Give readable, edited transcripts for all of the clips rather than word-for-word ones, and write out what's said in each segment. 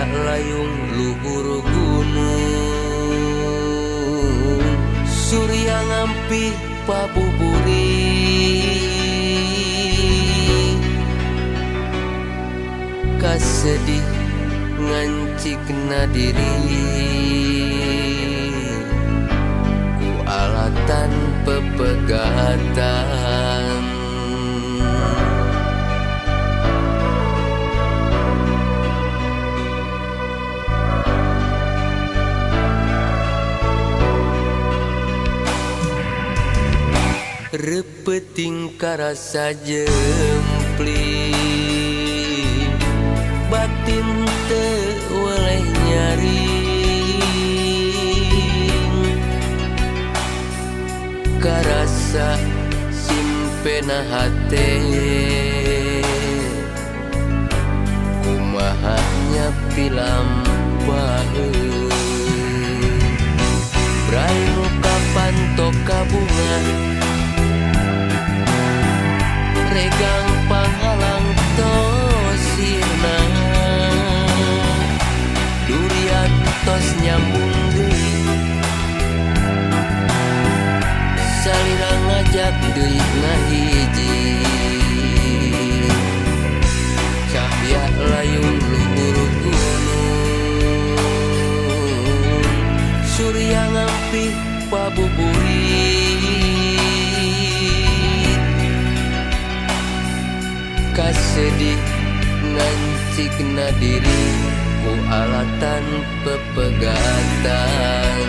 Cahya layung luhur gunung, surya ngampi pabuburi, kasedih ngancikna diri ku alatan pepegatan. Repeting karasa jempling, batin teu weleh nyaring, karasa simpena hate kumaha nyapi lampaheun. Brai nu kapantok ka bunga, regang panghalang tosirna, durian tos nyambung deui, salira ngajak deui ngahiji. Cahya layung luhur gunung, surya ngampi pabuburi, kasedih ngancikna diri ku alatan pepegatan.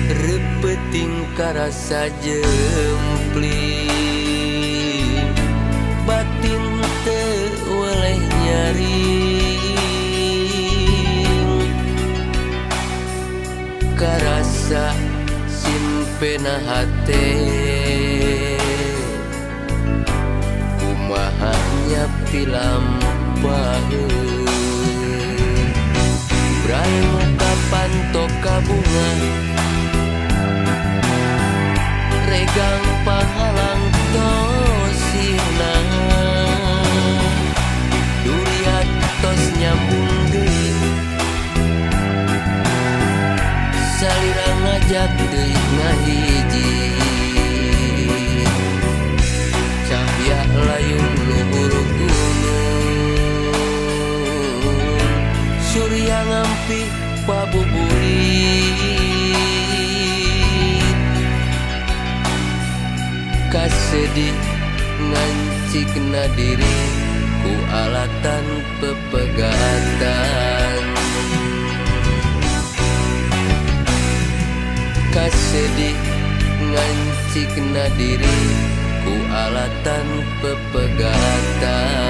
Repeting karasa jempling, batin teu weleh nyaring, karasa simpena hate kumaha nyapi lampaheun. Brai nu kapantok ka bunga, regang panghalang tosirna, durian tos nyambung deui, salira ngajak deui ngahiji. Cahya layung luhur gunung, surya ngampi pabuburi, kasedih ngancikna diri ku alatan pepegatan. Kasedih ngancikna diri ku alatan pepegatan.